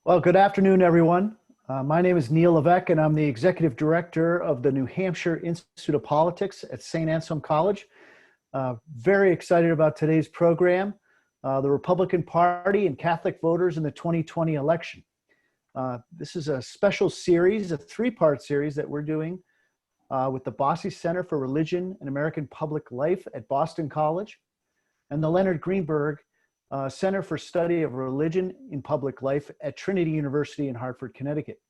Well, good afternoon, everyone. My name is Neil Levesque, and I'm the Executive Director of the New Hampshire Institute of Politics at St. Anselm College. Very excited about today's program, the Republican Party and Catholic voters in the 2020 election. This is a special series, a three-part series that we're doing with the Bosse Center for Religion and American Public Life at Boston College and the Leonard Greenberg Center for Study of Religion in Public Life at Trinity University in Hartford, Connecticut.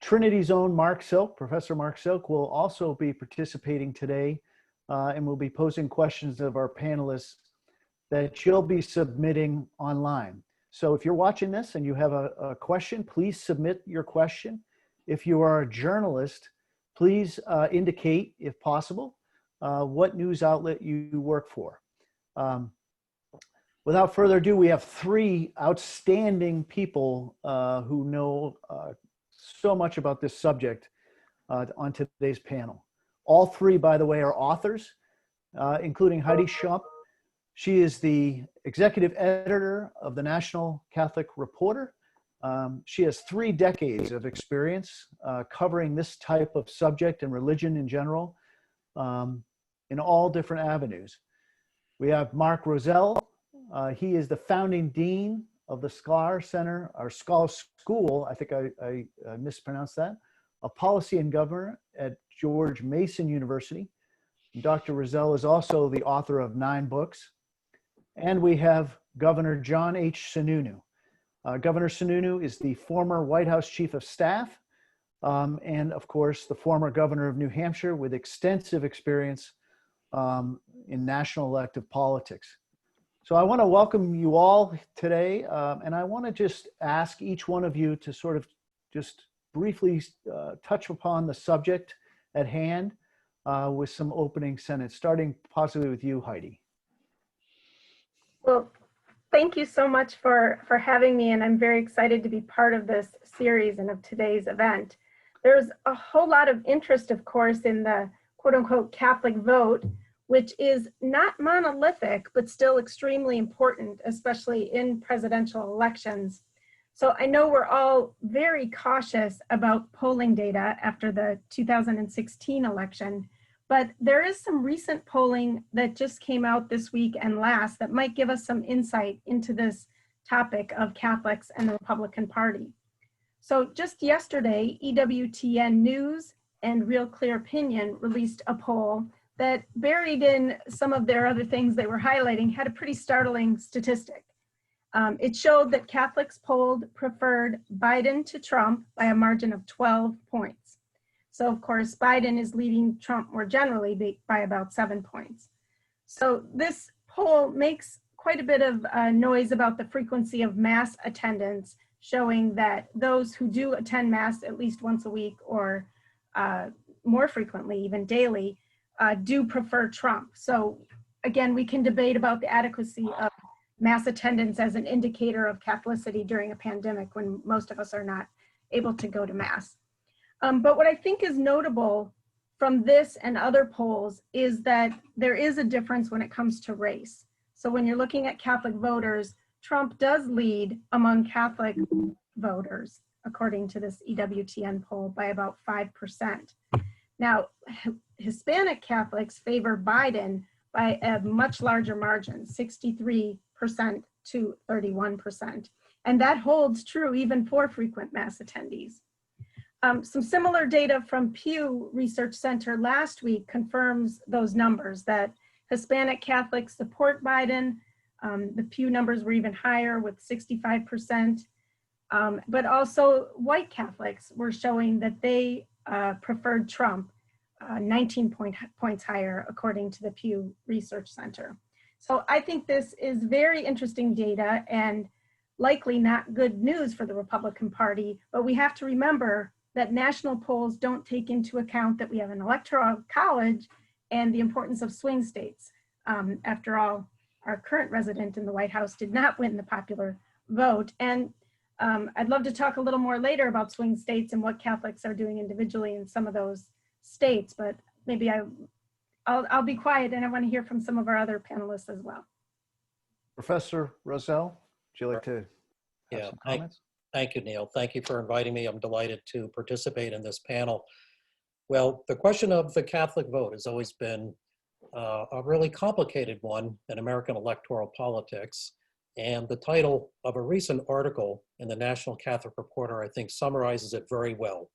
Trinity's own Mark Silk, Professor Mark Silk, will also be participating today and will be posing questions of our panelists that you'll be submitting online. So if you're watching this and you have a question, please submit your question. If you are a journalist, please indicate, if possible, what news outlet you work for. Without further ado, we have three outstanding people who know so much about this subject on today's panel. All three, by the way, are authors, including Heidi Schlumpf. She is the executive editor of the National Catholic Reporter. She has 3 decades of experience covering this type of subject and religion in general in all different avenues. We have Mark Rozell. He is the founding dean of the Scholar Center, or Scholar School, I think I mispronounced that, of Policy and Government at George Mason University. And Dr. Rozell is also the author of 9 books. And we have Governor John H Sununu. Governor Sununu is the former White House Chief of Staff and, of course, the former governor of New Hampshire with extensive experience in national elective politics. So I want to welcome you all today, and I want to just ask each one of you to sort of just briefly touch upon the subject at hand with some opening sentence, starting possibly with you, Heidi. Well, thank you so much for having me, and I'm very excited to be part of this series and of today's event. There's a whole lot of interest, of course, in the quote-unquote Catholic vote, which is not monolithic, but still extremely important, especially in presidential elections. So I know we're all very cautious about polling data after the 2016 election, but there is some recent polling that just came out this week and last that might give us some insight into this topic of Catholics and the Republican Party. So just yesterday, EWTN News and Real Clear Opinion released a poll that, buried in some of their other things they were highlighting, had a pretty startling statistic. It showed that Catholics polled preferred Biden to Trump by a margin of 12 points. So of course, Biden is leading Trump more generally by about 7 points. So this poll makes quite a bit of noise about the frequency of mass attendance, showing that those who do attend mass at least once a week or more frequently, even daily, do prefer Trump. So again, we can debate about the adequacy of mass attendance as an indicator of Catholicity during a pandemic when most of us are not able to go to mass. But what I think is notable from this and other polls is that there is a difference when it comes to race. So when you're looking at Catholic voters, Trump does lead among Catholic voters, according to this EWTN poll, by about 5%. Now, Hispanic Catholics favor Biden by a much larger margin, 63% to 31%. And that holds true even for frequent mass attendees. Some similar data from Pew Research Center last week confirms those numbers, that Hispanic Catholics support Biden. The Pew numbers were even higher with 65%. But also white Catholics were showing that they preferred Trump, 19 points higher, according to the Pew Research Center. So I think this is very interesting data and likely not good news for the Republican Party, but we have to remember that national polls don't take into account that we have an electoral college and the importance of swing states. After all, our current resident in the White House did not win the popular vote. And I'd love to talk a little more later about swing states and what Catholics are doing individually in some of those states, but maybe I'll be quiet, and I want to hear from some of our other panelists as well. Professor Rozell, would you like to have Yeah, some comments. thank you, Neil. Thank you for inviting me. I'm delighted to participate in this panel. Well, the question of the Catholic vote has always been a really complicated one in American electoral politics. And the title of a recent article in the National Catholic Reporter, I think, summarizes it very well.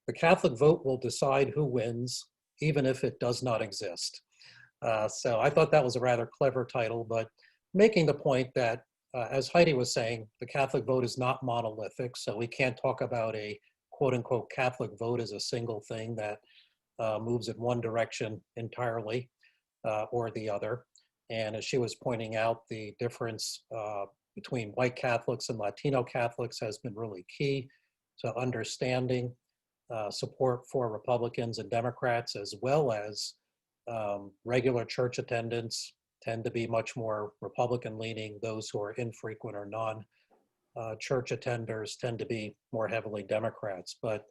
The Catholic vote will decide who wins, even if it does not exist. So I thought that was a rather clever title, but making the point that, as Heidi was saying, the Catholic vote is not monolithic, so we can't talk about a quote unquote Catholic vote as a single thing that moves in one direction entirely or the other. And as she was pointing out, the difference between white Catholics and Latino Catholics has been really key to understanding support for Republicans and Democrats, as well as regular church attendance tend to be much more Republican leaning. Those who are infrequent or non-church attenders tend to be more heavily Democrats. But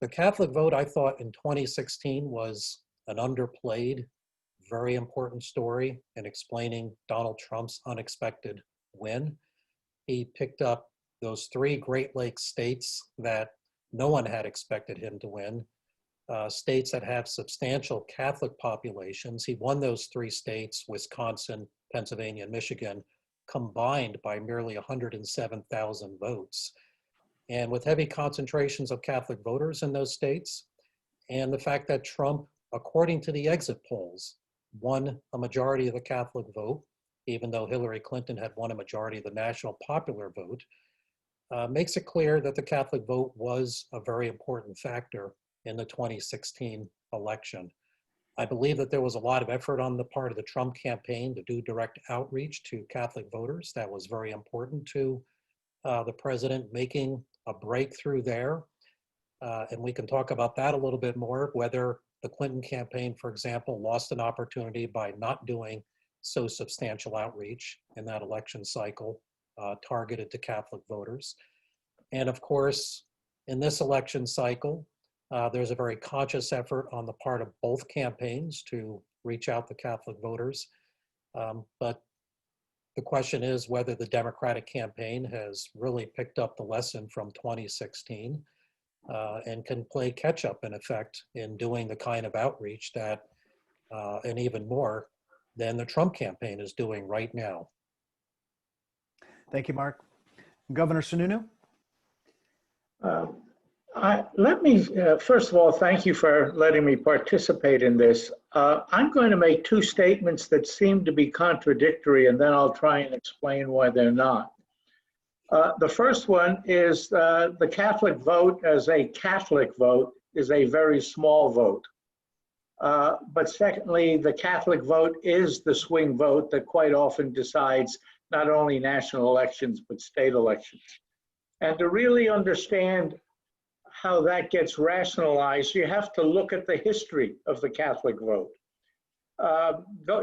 the Catholic vote, I thought in 2016 was an underplayed, very important story in explaining Donald Trump's unexpected win. He picked up those 3 Great Lakes states that no one had expected him to win, states that have substantial Catholic populations. He won those 3 states, Wisconsin, Pennsylvania, and Michigan, combined by merely 107,000 votes. And with heavy concentrations of Catholic voters in those states, and the fact that Trump, according to the exit polls, won a majority of the Catholic vote, even though Hillary Clinton had won a majority of the national popular vote, makes it clear that the Catholic vote was a very important factor in the 2016 election. I believe that there was a lot of effort on the part of the Trump campaign to do direct outreach to Catholic voters. That was very important to the president making a breakthrough there. And we can talk about that a little bit more, whether the Clinton campaign, for example, lost an opportunity by not doing so substantial outreach in that election cycle targeted to Catholic voters. And of course, in this election cycle, there's a very conscious effort on the part of both campaigns to reach out to Catholic voters. But the question is whether the Democratic campaign has really picked up the lesson from 2016 and can play catch up, in effect, in doing the kind of outreach that, and even more, than the Trump campaign is doing right now. Thank you, Mark. Governor Sununu? Let me, first of all, thank you for letting me participate in this. I'm going to make 2 statements that seem to be contradictory, and then I'll try and explain why they're not. The first one is the Catholic vote as a Catholic vote is a very small vote. But secondly, the Catholic vote is the swing vote that quite often decides not only national elections, but state elections. And to really understand how that gets rationalized, you have to look at the history of the Catholic vote.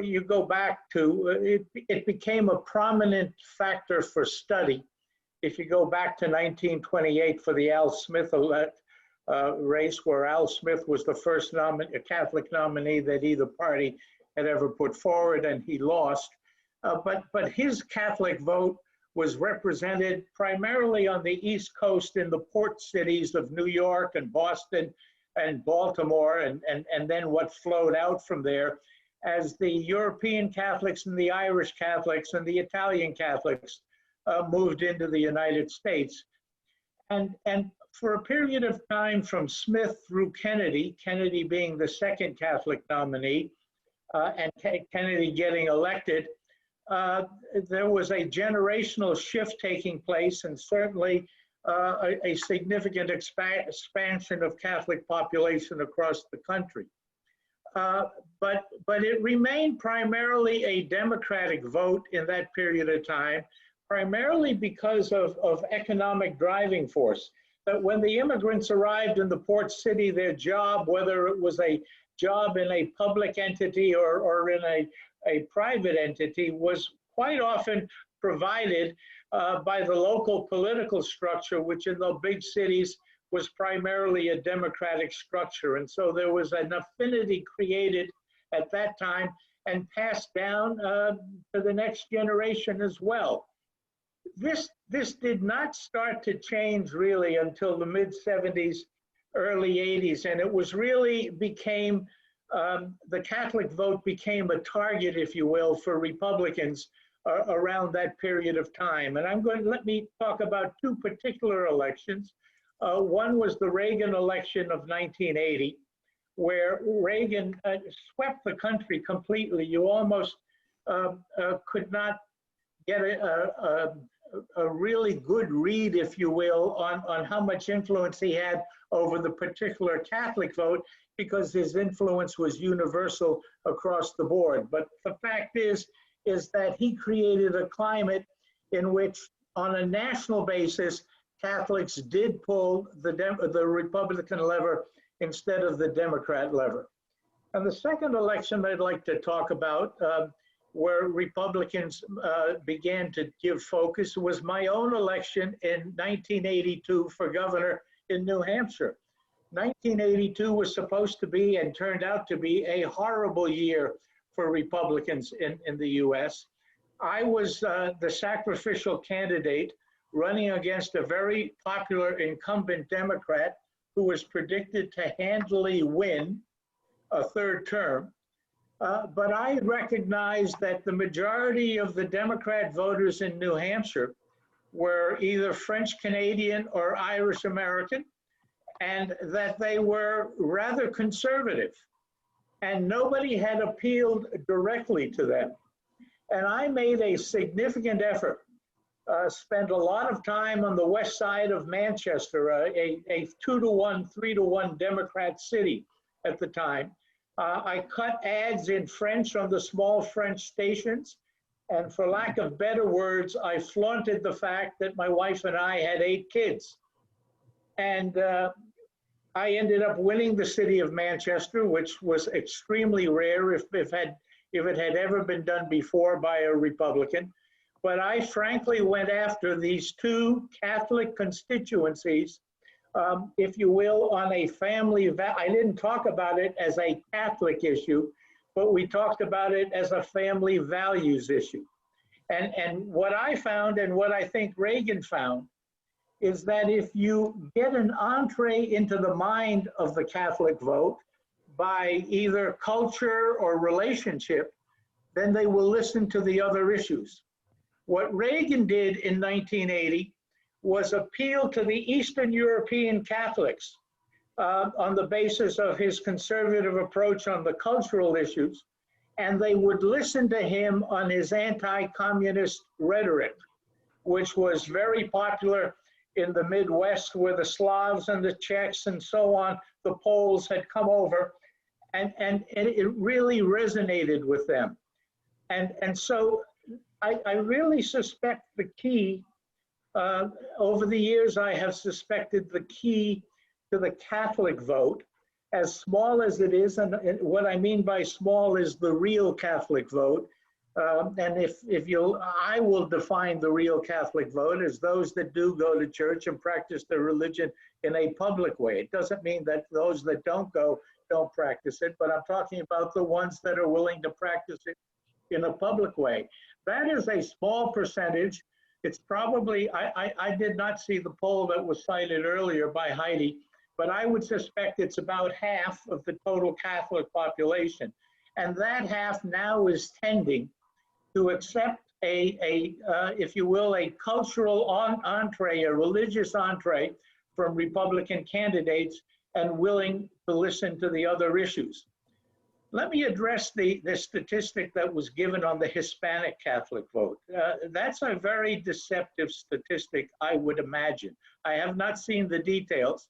You go back to, it became a prominent factor for study. If you go back to 1928 for the Al Smith race, where Al Smith was the first Catholic nominee that either party had ever put forward, and he lost. But his Catholic vote was represented primarily on the East Coast in the port cities of New York and Boston and Baltimore, and then what flowed out from there as the European Catholics and the Irish Catholics and the Italian Catholics moved into the United States. And for a period of time from Smith through Kennedy, Kennedy being the second Catholic nominee, and Kennedy getting elected, there was a generational shift taking place, and certainly a significant expansion of Catholic population across the country. But it remained primarily a Democratic vote in that period of time, primarily because of economic driving force. That when the immigrants arrived in the port city, their job, whether it was a job in a public entity or in a private entity, was quite often provided by the local political structure, which in the big cities was primarily a democratic structure. And so there was an affinity created at that time and passed down to the next generation as well. this did not start to change really until the mid 70s, early 80s, and it was really became the Catholic vote became a target, if you will, for Republicans around that period of time. And let me talk about two particular elections. One was the Reagan election of 1980, where Reagan swept the country completely. You almost could not get a really good read, if you will, on how much influence he had over the particular Catholic vote, because his influence was universal across the board. But the fact is that he created a climate in which, on a national basis, Catholics did pull the Republican lever instead of the Democrat lever. And the second election I'd like to talk about, where Republicans began to give focus, was my own election in 1982 for governor in New Hampshire. 1982 was supposed to be, and turned out to be, a horrible year for Republicans in the US. I was the sacrificial candidate running against a very popular incumbent Democrat who was predicted to handily win a third term. But I recognized that the majority of the Democrat voters in New Hampshire were either French Canadian or Irish American, and that they were rather conservative, and nobody had appealed directly to them. And I made a significant effort, spent a lot of time on the west side of Manchester, a 2-to-1, 3-to-1 Democrat city at the time. I cut ads in French on the small French stations, and for lack of better words, I flaunted the fact that my wife and I had 8 kids. And I ended up winning the city of Manchester, which was extremely rare if it had ever been done before by a Republican. But I frankly went after these 2 Catholic constituencies, if you will, on a family. I didn't talk about it as a Catholic issue, but we talked about it as a family values issue. And what I found, and what I think Reagan found, is that if you get an entree into the mind of the Catholic vote by either culture or relationship, then they will listen to the other issues. What Reagan did in 1980 was appeal to the Eastern European Catholics on the basis of his conservative approach on the cultural issues, and they would listen to him on his anti-communist rhetoric, which was very popular in the Midwest, where the Slavs and the Czechs and so on, the Poles had come over, and it really resonated with them. And so I really suspect the key, over the years I have suspected the key to the Catholic vote, as small as it is, and what I mean by small is the real Catholic vote. And if you'll, I will define the real Catholic vote as those that do go to church and practice their religion in a public way. It doesn't mean that those that don't go don't practice it, but I'm talking about the ones that are willing to practice it in a public way. That is a small percentage. It's probably, I did not see the poll that was cited earlier by Heidi, but I would suspect it's about half of the total Catholic population. And that half now is tending to accept if you will, a cultural entree, a religious entree from Republican candidates, and willing to listen to the other issues. Let me address the statistic that was given on the Hispanic Catholic vote. That's a very deceptive statistic, I would imagine. I have not seen the details,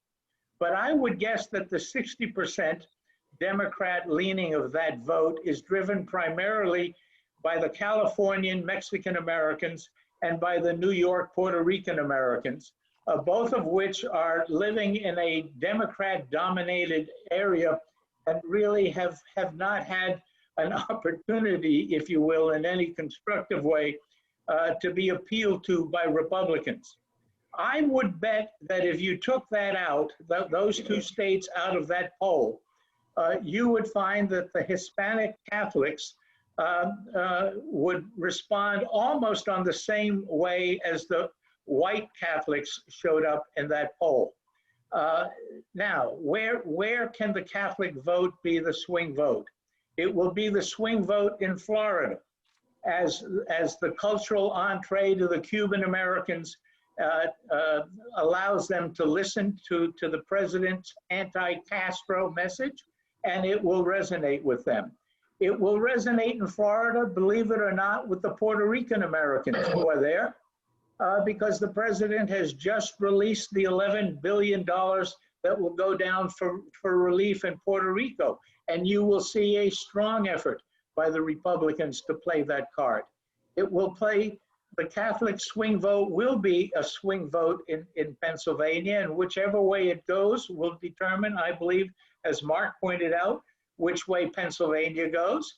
but I would guess that the 60% Democrat leaning of that vote is driven primarily by the Californian Mexican Americans and by the New York Puerto Rican Americans, both of which are living in a Democrat-dominated area and really have not had an opportunity, if you will, in any constructive way, to be appealed to by Republicans. I would bet that if you took that out, those 2 states out of that poll, you would find that the Hispanic Catholics would respond almost on the same way as the white Catholics showed up in that poll. Now, where can the Catholic vote be the swing vote? It will be the swing vote in Florida, as the cultural entree to the Cuban Americans allows them to listen to the president's anti-Castro message, and it will resonate with them. It will resonate in Florida, believe it or not, with the Puerto Rican Americans who are there, because the president has just released the $11 billion that will go down for relief in Puerto Rico. And you will see a strong effort by the Republicans to play that card. It will play, the Catholic swing vote will be a swing vote in Pennsylvania, and whichever way it goes will determine, I believe, as Mark pointed out, which way Pennsylvania goes.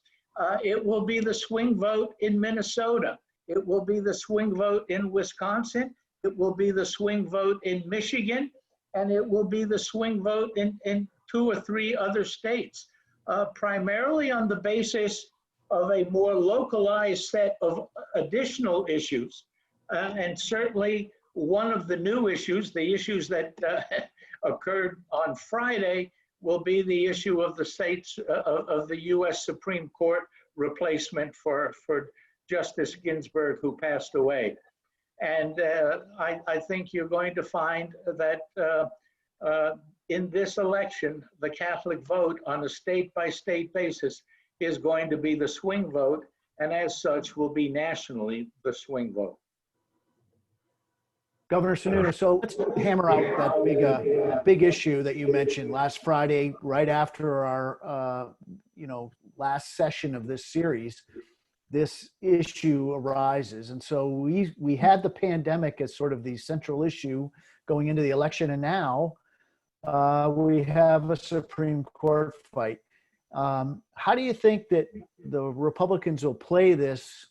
It will be the swing vote in Minnesota. It will be the swing vote in Wisconsin. It will be the swing vote in Michigan. And it will be the swing vote in 2 or 3 other states, primarily on the basis of a more localized set of additional issues. And certainly one of the new issues, the issues that occurred on Friday, will be the issue of the states of the US Supreme Court replacement for Justice Ginsburg, who passed away. And I think you're going to find that in this election, the Catholic vote on a state-by-state basis is going to be the swing vote, and as such will be nationally the swing vote. Governor Sununu, so let's hammer out that big issue that you mentioned last Friday, right after our last session of this series. This issue arises, and so we had the pandemic as sort of the central issue going into the election, and now we have a Supreme Court fight. How do you think that the Republicans will play this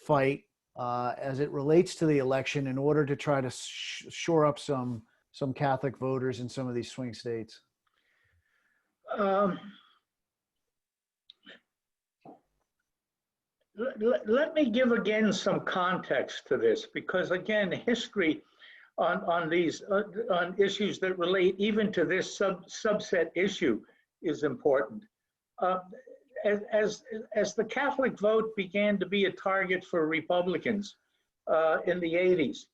fight as it relates to the election in order to try to shore up some Catholic voters in some of these swing states? Let me give again some context to this, because again, history on these on issues that relate even to this subset issue is important. As the Catholic vote began to be a target for Republicans in the 80s,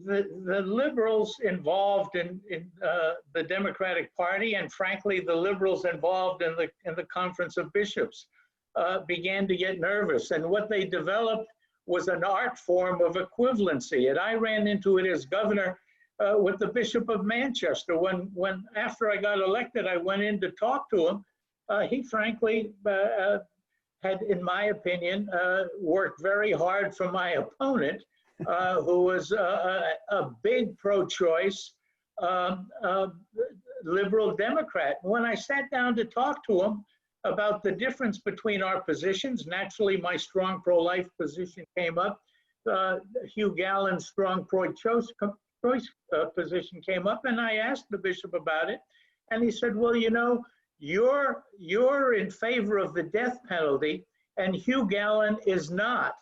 the liberals involved in the Democratic Party, and frankly, the liberals involved in the Conference of Bishops, began to get nervous. And what they developed was an art form of equivalency. And I ran into it as governor with the Bishop of Manchester. When after I got elected, I went in to talk to him. He frankly had, in my opinion, worked very hard for my opponent, who was a big pro-choice liberal Democrat. When I sat down to talk to him about the difference between our positions, naturally my strong pro-life position came up. Hugh Gallen's strong pro-choice position came up, and I asked the bishop about it, and he said, well, you know, you're in favor of the death penalty, and Hugh Gallen is not.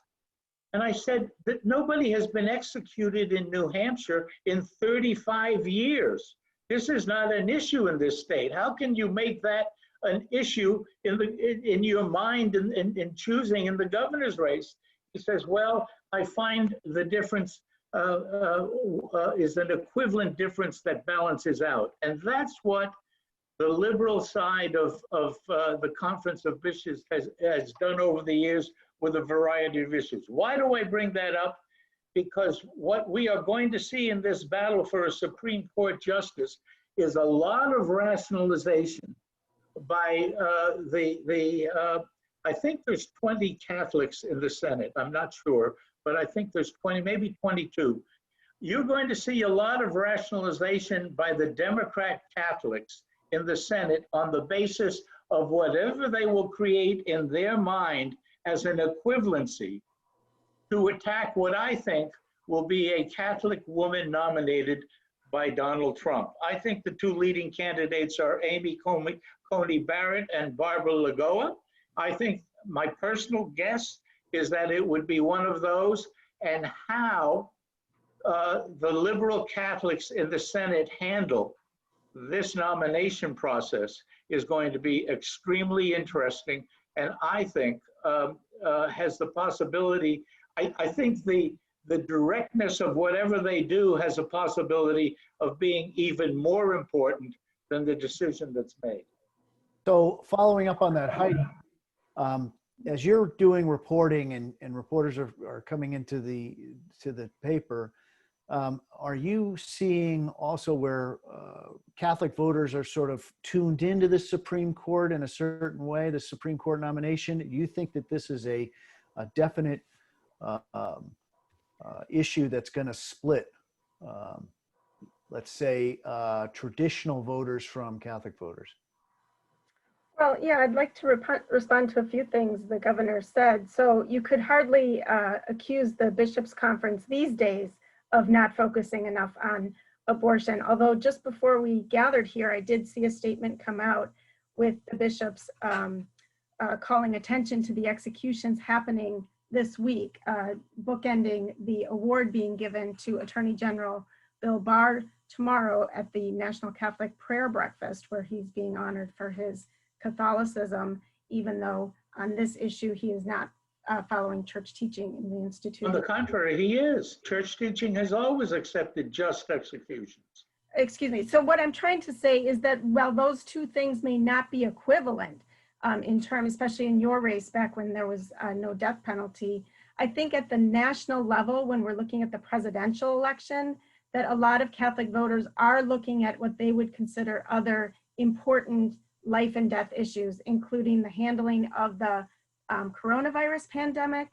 And I said that nobody has been executed in New Hampshire in 35 years. This is not an issue in this state. How can you make that an issue in your mind in choosing in the governor's race? He says, well, I find the difference is an equivalent difference that balances out. And that's what the liberal side of the Conference of Bishops has done over the years with a variety of issues. Why do I bring that up? Because what we are going to see in this battle for a Supreme Court justice is a lot of rationalization by I think there's 20 Catholics in the Senate. I'm not sure, but I think there's 20, maybe 22. You're going to see a lot of rationalization by the Democrat Catholics in the Senate on the basis of whatever they will create in their mind as an equivalency to attack what I think will be a Catholic woman nominated by Donald Trump. I think the two leading candidates are Amy Coney Barrett and Barbara Lagoa. I think my personal guess is that it would be one of those, and how the liberal Catholics in the Senate handle this nomination process is going to be extremely interesting, and I think has the possibility, I think the directness of whatever they do has a possibility of being even more important than the decision that's made. So following up on that, Heidi, as you're doing reporting and reporters are coming into the paper, are you seeing also where Catholic voters are sort of tuned into the Supreme Court in a certain way, the Supreme Court nomination? Do you think that this is a definite issue that's going to split, let's say, traditional voters from Catholic voters? Well, yeah, I'd like to respond to a few things the governor said. So you could hardly accuse the bishops' conference these days of not focusing enough on abortion. Although just before we gathered here, I did see a statement come out with the bishops calling attention to the executions happening this week, bookending the award being given to Attorney General Bill Barr tomorrow at the National Catholic Prayer Breakfast, where he's being honored for his Catholicism, even though on this issue he is not following church teaching in the Institute. On the contrary, he is. Church teaching has always accepted just executions. Excuse me. So what I'm trying to say is that while those two things may not be equivalent in terms, especially in your race back when there was no death penalty, I think at the national level, when we're looking at the presidential election, that a lot of Catholic voters are looking at what they would consider other important life and death issues, including the handling of the coronavirus pandemic,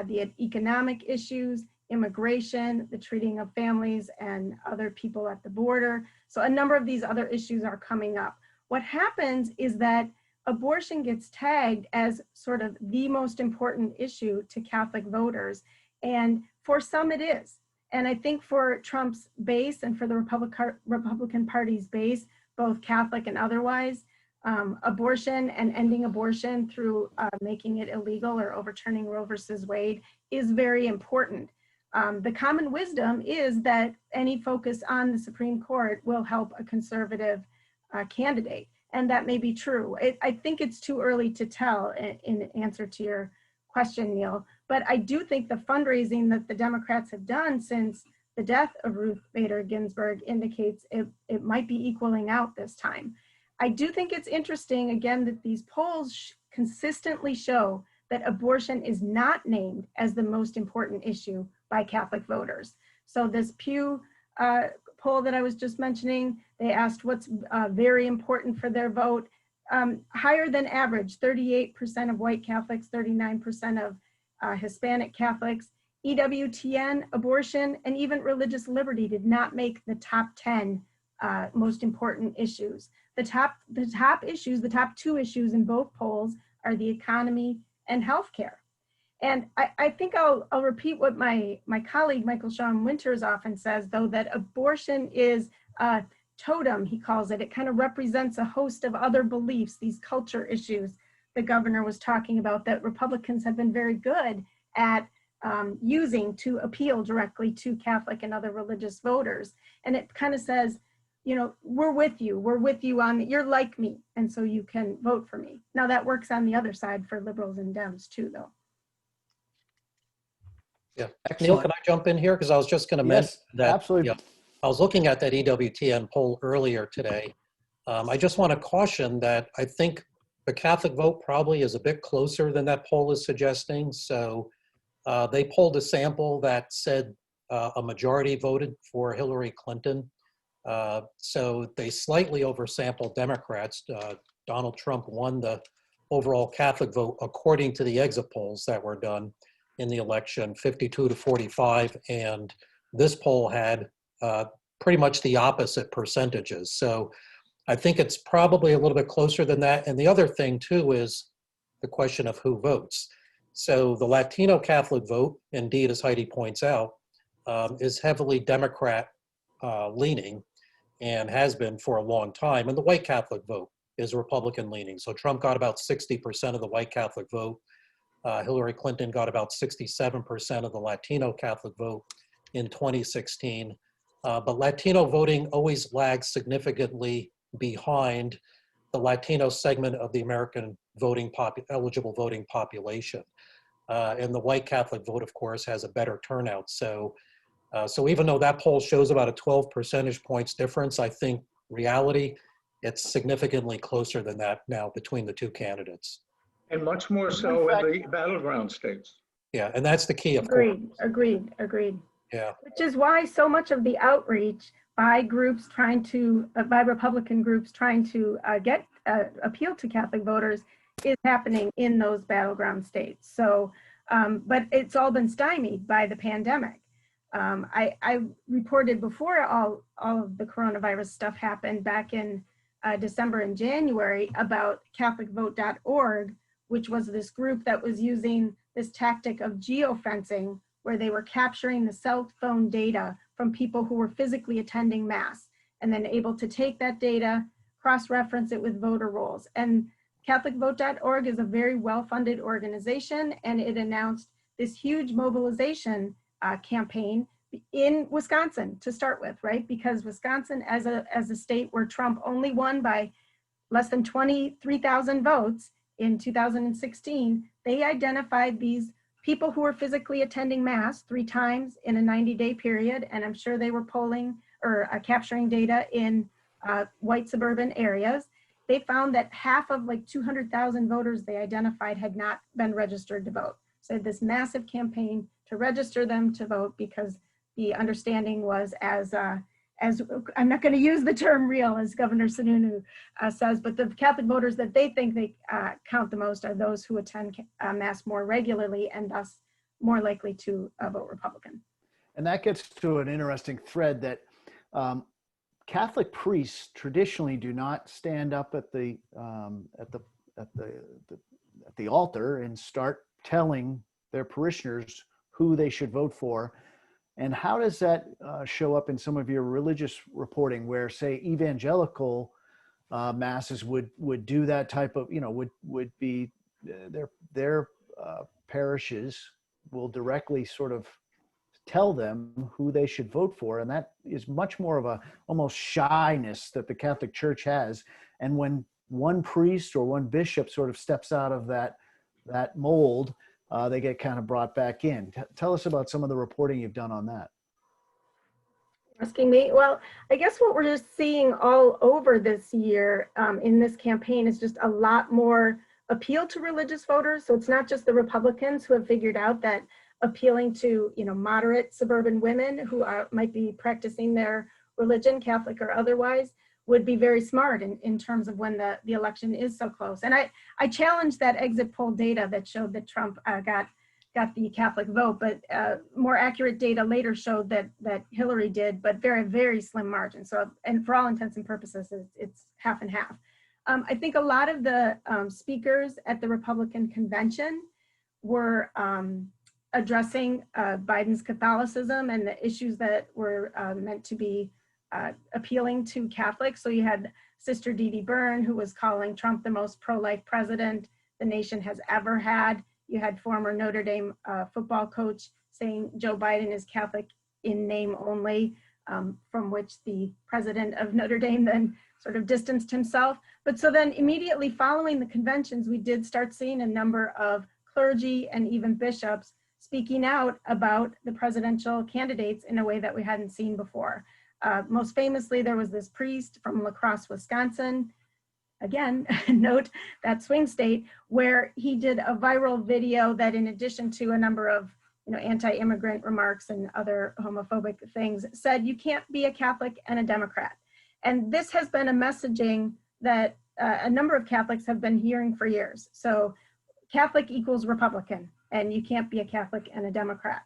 the economic issues, immigration, the treating of families and other people at the border. So a number of these other issues are coming up. What happens is that abortion gets tagged as sort of the most important issue to Catholic voters. And for some it is. And I think for Trump's base and for the Republican Party's base, both Catholic and otherwise, abortion and ending abortion through making it illegal or overturning Roe versus Wade is very important. The common wisdom is that any focus on the Supreme Court will help a conservative candidate, and that may be true. I think it's too early to tell in answer to your question, Neil, but I do think the fundraising that the Democrats have done since the death of Ruth Bader Ginsburg indicates it might be equaling out this time. I do think it's interesting, again, that these polls consistently show that abortion is not named as the most important issue by Catholic voters. So this Pew poll that I was just mentioning, they asked what's very important for their vote. Higher than average, 38% of white Catholics, 39% of Hispanic Catholics. EWTN, abortion, and even religious liberty did not make the top 10 most important issues. The top issues, the top two issues in both polls are the economy and healthcare. And I think I'll repeat what my colleague, Michael Sean Winters, often says, though, that abortion is a totem, he calls it. It kind of represents a host of other beliefs, these culture issues the governor was talking about that Republicans have been very good at using to appeal directly to Catholic and other religious voters. And it kind of says, you know, we're with you on, you're like me, and so you can vote for me. Now that works on the other side for liberals and Dems too, though. Yeah. Excellent. Neil, can I jump in here? Because I was just going to mention that. Absolutely. Yeah, I was looking at that EWTN poll earlier today. I just want to caution that I think the Catholic vote probably is a bit closer than that poll is suggesting. So they polled a sample that said a majority voted for Hillary Clinton. So they slightly oversampled Democrats. Donald Trump won the overall Catholic vote according to the exit polls that were done in the election, 52 to 45. And this poll had pretty much the opposite percentages. So I think it's probably a little bit closer than that. And the other thing too is the question of who votes. So the Latino Catholic vote, indeed, as Heidi points out, is heavily Democrat leaning and has been for a long time. And the white Catholic vote is Republican leaning. So Trump got about 60% of the white Catholic vote. Hillary Clinton got about 67% of the Latino Catholic vote in 2016. But Latino voting always lags significantly behind the Latino segment of the American eligible voting population. And the white Catholic vote, of course, has a better turnout. So even though that poll shows about a 12 percentage points difference, I think reality, it's significantly closer than that now between the two candidates. And much more so in the battleground states. Yeah, and that's the key, of course. Agreed. Yeah. Which is why so much of the outreach by groups by Republican groups trying to appeal to Catholic voters is happening in those battleground states. So, but it's all been stymied by the pandemic. I reported before all of the coronavirus stuff happened back in December and January about CatholicVote.org, which was this group that was using this tactic of geofencing, where they were capturing the cell phone data from people who were physically attending Mass, and then able to take that data, cross-reference it with voter rolls. And CatholicVote.org is a very well-funded organization, and it announced this huge mobilization campaign in Wisconsin to start with, right? Because Wisconsin, as a state where Trump only won by less than 23,000 votes in 2016, they identified these people who were physically attending Mass 3 times in a 90-day period, and I'm sure they were polling or capturing data in white suburban areas. They found that half of like 200,000 voters they identified had not been registered to vote. So this massive campaign to register them to vote, because the understanding was as I'm not going to use the term real, as Governor Sununu says, but the Catholic voters that they think they count the most are those who attend Mass more regularly and thus more likely to vote Republican. And that gets to an interesting thread that Catholic priests traditionally do not stand up at the altar and start telling their parishioners who they should vote for. And how does that show up in some of your religious reporting, where, say, evangelical masses would do that type of, would be their parishes will directly sort of tell them who they should vote for, and that is much more of a almost shyness that the Catholic Church has. And when one priest or one bishop sort of steps out of that mold, they get kind of brought back in. Tell us about some of the reporting you've done on that. Asking me? Well, I guess what we're just seeing all over this year in this campaign is just a lot more appeal to religious voters. So it's not just the Republicans who have figured out that appealing to moderate suburban women who might be practicing their religion, Catholic or otherwise, would be very smart in terms of when the election is so close. And I challenged that exit poll data that showed that Trump got the Catholic vote, but more accurate data later showed that Hillary did, but very, very slim margin. So, and for all intents and purposes, it's half and half. I think a lot of the speakers at the Republican convention were addressing Biden's Catholicism and the issues that were meant to be appealing to Catholics. So you had Sister Dee Dee Byrne, who was calling Trump the most pro-life president the nation has ever had. You had former Notre Dame football coach saying Joe Biden is Catholic in name only, from which the president of Notre Dame then sort of distanced himself. But so then immediately following the conventions, we did start seeing a number of clergy and even bishops speaking out about the presidential candidates in a way that we hadn't seen before. Most famously, there was this priest from La Crosse, Wisconsin, again, note that swing state, where he did a viral video that, in addition to a number of anti-immigrant remarks and other homophobic things, said you can't be a Catholic and a Democrat. And this has been a messaging that a number of Catholics have been hearing for years. So Catholic equals Republican, and you can't be a Catholic and a Democrat.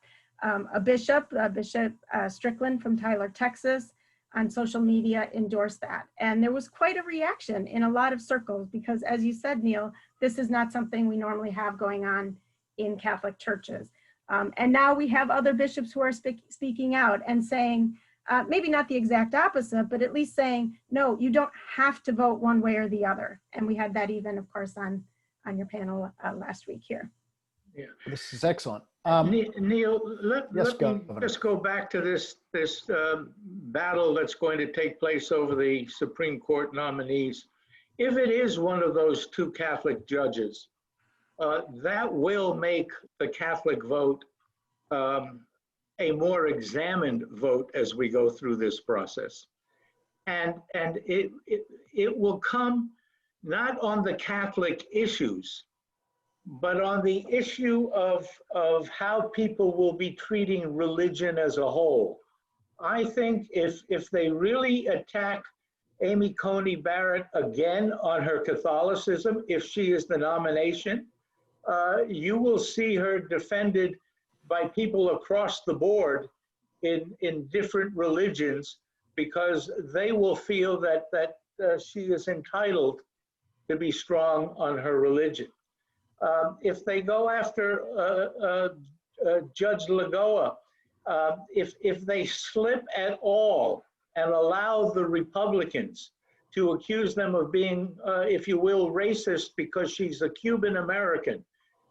Bishop Strickland from Tyler, Texas, on social media endorsed that. And there was quite a reaction in a lot of circles because, as you said, Neil, this is not something we normally have going on in Catholic churches. And now we have other bishops who are speaking out and saying, maybe not the exact opposite, but at least saying, no, you don't have to vote one way or the other. And we had that even, of course, on your panel last week here. Yeah. This is excellent. Neil, let Yes, me Governor. just go back to this battle that's going to take place over the Supreme Court nominees. If it is one of those two Catholic judges, that will make the Catholic vote a more examined vote as we go through this process. And it will come not on the Catholic issues, but on the issue of how people will be treating religion as a whole. I think if they really attack Amy Coney Barrett again on her Catholicism, if she is the nomination, you will see her defended by people across the board in different religions, because they will feel that she is entitled to be strong on her religion. If they go after Judge Lagoa, if they slip at all and allow the Republicans to accuse them of being, if you will, racist because she's a Cuban American,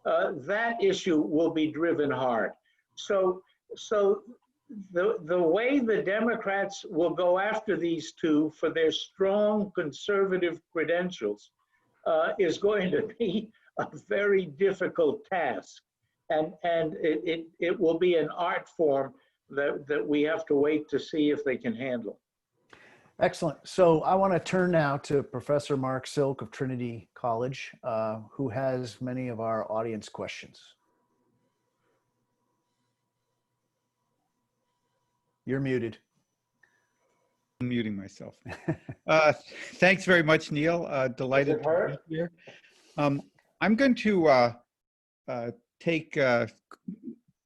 that issue will be driven hard. So the way the Democrats will go after these two for their strong conservative credentials is going to be a very difficult task. And it will be an art form that we have to wait to see if they can handle. Excellent. So I want to turn now to Professor Mark Silk of Trinity College, who has many of our audience questions. You're muted. I'm muting myself. Thanks very much, Neil. Delighted to be here. I'm going to take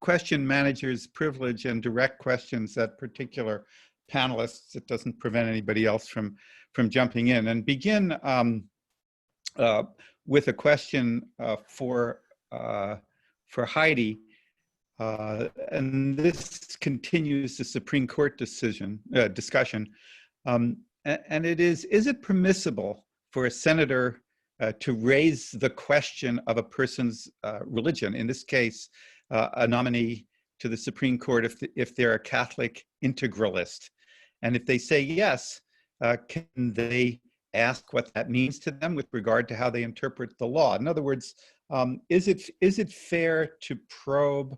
question manager's privilege and direct questions at particular panelists. It doesn't prevent anybody else from jumping in, and begin with a question for Heidi. And this continues the Supreme Court discussion. And it is it permissible for a senator to raise the question of a person's religion, in this case, a nominee to the Supreme Court if they're a Catholic integralist? And if they say yes, can they ask what that means to them with regard to how they interpret the law? In other words, is it fair to probe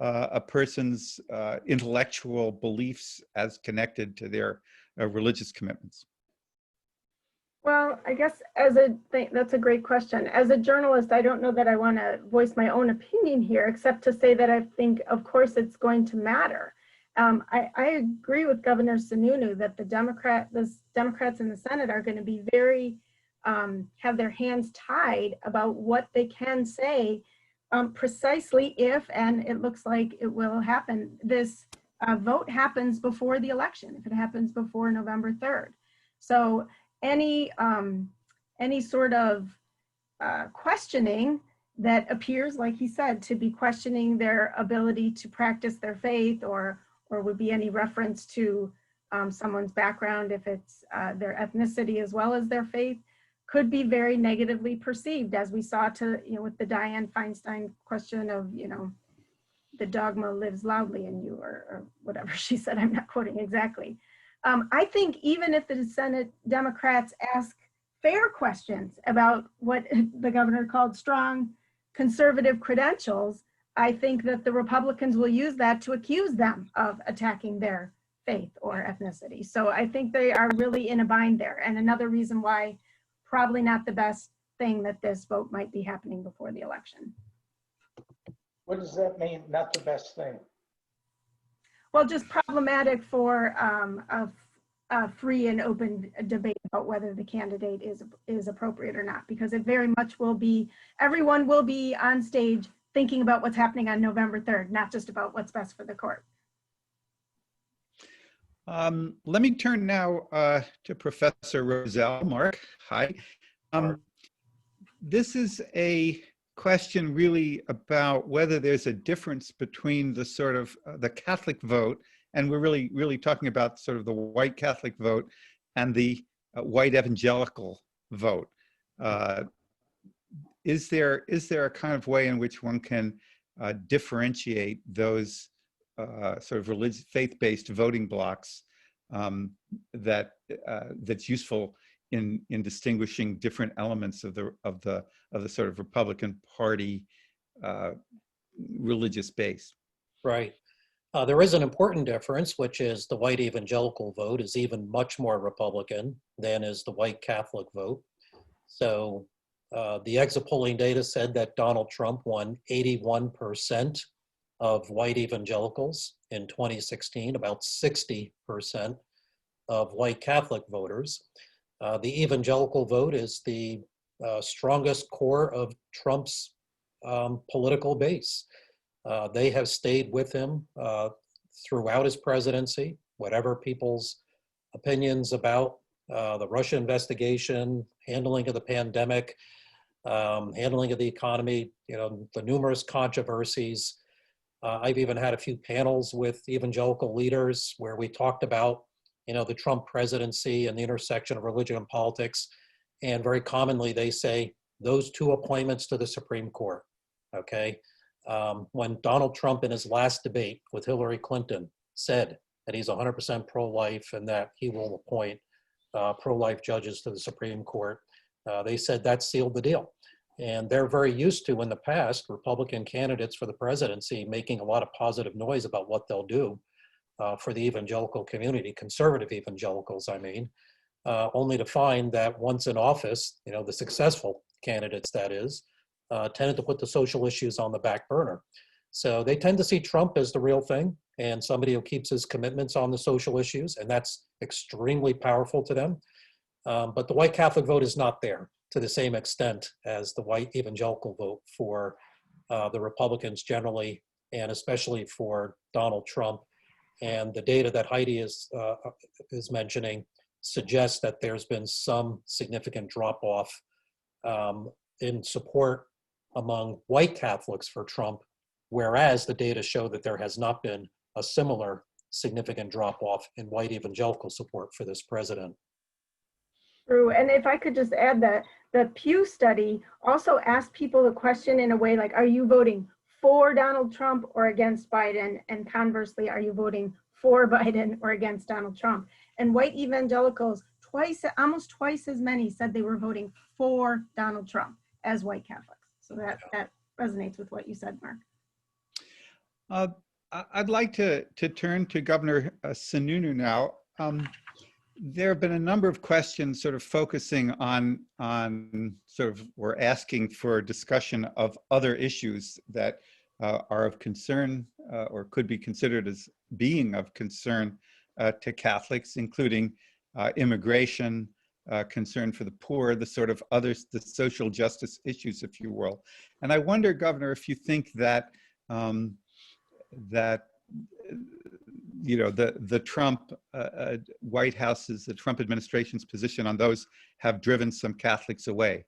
a person's intellectual beliefs as connected to their religious commitments? Well, I guess that's a great question. As a journalist, I don't know that I want to voice my own opinion here, except to say that I think, of course, it's going to matter. I agree with Governor Sununu that the Democrats in the Senate are going to be very, have their hands tied about what they can say, precisely if, and it looks like it will happen, this vote happens before the election, if it happens before November 3rd. So any sort of questioning that appears, like he said, to be questioning their ability to practice their faith, or would be any reference to someone's background, if it's their ethnicity as well as their faith, could be very negatively perceived, as we saw with the Dianne Feinstein question of, the dogma lives loudly in you, or whatever she said. I'm not quoting exactly. I think even if the Senate Democrats ask fair questions about what the governor called strong conservative credentials, I think that the Republicans will use that to accuse them of attacking their faith or ethnicity. So I think they are really in a bind there. And another reason why probably not the best thing that this vote might be happening before the election. What does that mean, not the best thing? Well, just problematic for a free and open debate about whether the candidate is appropriate or not, because it very much will be, everyone will be on stage thinking about what's happening on November 3rd, not just about what's best for the court. Let me turn now to Professor Rozell. Mark, hi. This is a question really about whether there's a difference between the sort of the Catholic vote and we're really talking about sort of the white Catholic vote and the white evangelical vote. Is there a kind of way in which one can differentiate those sort of religious, faith-based voting blocks that's useful in distinguishing different elements of the sort of Republican Party religious base? Right. There is an important difference, which is the white evangelical vote is even much more Republican than is the white Catholic vote. So the exit polling data said that Donald Trump won 81% of white evangelicals in 2016, about 60% of white Catholic voters. The evangelical vote is the strongest core of Trump's political base. They have stayed with him throughout his presidency, whatever people's opinions about the Russia investigation, handling of the pandemic, handling of the economy, the numerous controversies. I've even had a few panels with evangelical leaders where we talked about, the Trump presidency and the intersection of religion and politics. And very commonly they say those two appointments to the Supreme Court, okay? When Donald Trump in his last debate with Hillary Clinton said that he's 100% pro-life and that he will appoint pro-life judges to the Supreme Court, they said that sealed the deal. And they're very used to, in the past, Republican candidates for the presidency making a lot of positive noise about what they'll do for the evangelical community, conservative evangelicals, I mean, only to find that once in office, the successful candidates, that is, tended to put the social issues on the back burner. So they tend to see Trump as the real thing and somebody who keeps his commitments on the social issues, and that's extremely powerful to them. But the white Catholic vote is not there to the same extent as the white evangelical vote for the Republicans generally, and especially for Donald Trump. And the data that Heidi is mentioning suggests that there's been some significant drop-off in support among white Catholics for Trump, whereas the data show that there has not been a similar significant drop-off in white evangelical support for this president. True, and if I could just add that the Pew study also asked people the question in a way like, are you voting for Donald Trump or against Biden? And conversely, are you voting for Biden or against Donald Trump? And white evangelicals, almost twice as many said they were voting for Donald Trump as white Catholics. So that resonates with what you said, Mark. I'd like to turn to Governor Sununu now. There have been a number of questions sort of focusing on sort of, or asking for discussion of other issues that are of concern or could be considered as being of concern to Catholics, including immigration, concern for the poor, the sort of others, the social justice issues, if you will. And I wonder, Governor, if you think that the Trump White House's, the Trump administration's position on those have driven some Catholics away.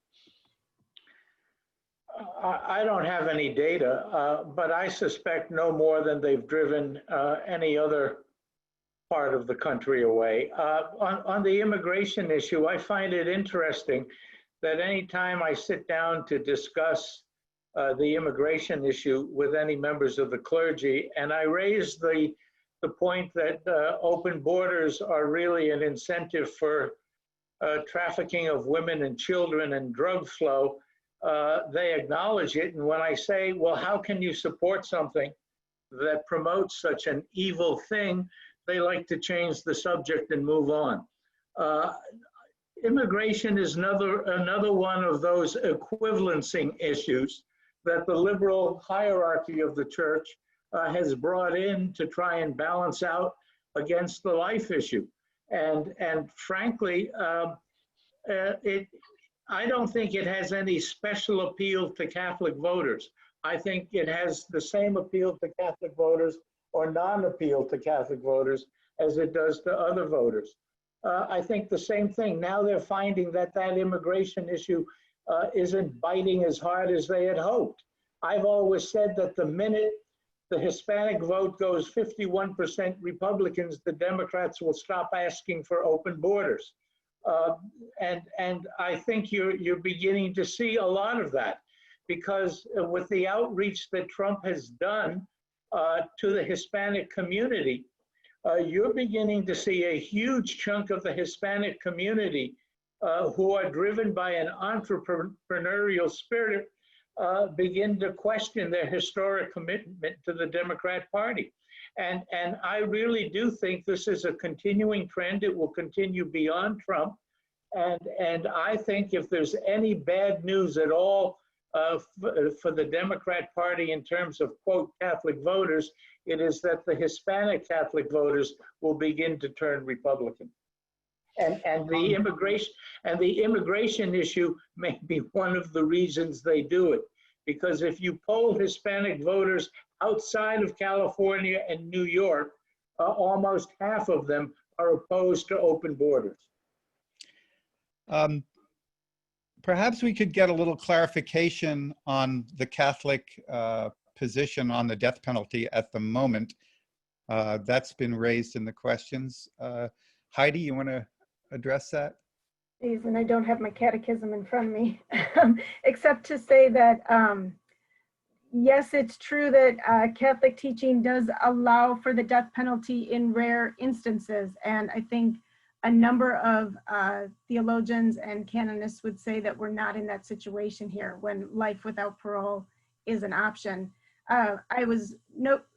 I don't have any data, but I suspect no more than they've driven any other part of the country away. On the immigration issue, I find it interesting that anytime I sit down to discuss the immigration issue with any members of the clergy, and I raise the point that open borders are really an incentive for trafficking of women and children and drug flow, they acknowledge it. And when I say, well, how can you support something that promotes such an evil thing, they like to change the subject and move on. Immigration is another one of those equivalencing issues that the liberal hierarchy of the church has brought in to try and balance out against the life issue. And frankly, I don't think it has any special appeal to Catholic voters. I think it has the same appeal to Catholic voters or non-appeal to Catholic voters as it does to other voters. I think the same thing. Now they're finding that that immigration issue isn't biting as hard as they had hoped. I've always said that the minute the Hispanic vote goes 51% Republicans, the Democrats will stop asking for open borders. And I think you're beginning to see a lot of that, because with the outreach that Trump has done to the Hispanic community, you're beginning to see a huge chunk of the Hispanic community who are driven by an entrepreneurial spirit begin to question their historic commitment to the Democrat Party. And I really do think this is a continuing trend. It will continue beyond Trump. And I think if there's any bad news at all for the Democrat Party in terms of, quote, Catholic voters, it is that the Hispanic Catholic voters will begin to turn Republican. And the immigration issue may be one of the reasons they do it. Because if you poll Hispanic voters outside of California and New York, almost half of them are opposed to open borders. Perhaps we could get a little clarification on the Catholic position on the death penalty at the moment. That's been raised in the questions. Heidi, you want to address that? Please, and I don't have my catechism in front of me, except to say that, yes, it's true that Catholic teaching does allow for the death penalty in rare instances. And I think a number of theologians and canonists would say that we're not in that situation here when life without parole is an option. I was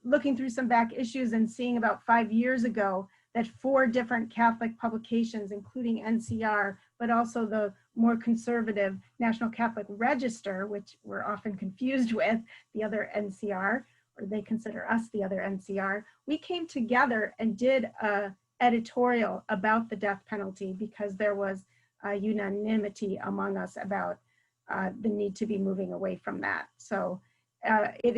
looking through some back issues and seeing about 5 years ago that 4 different Catholic publications, including NCR, but also the more conservative National Catholic Register, which we're often confused with the other NCR, or they consider us the other NCR, we came together and did a editorial about the death penalty because there was unanimity among us about the need to be moving away from that. So it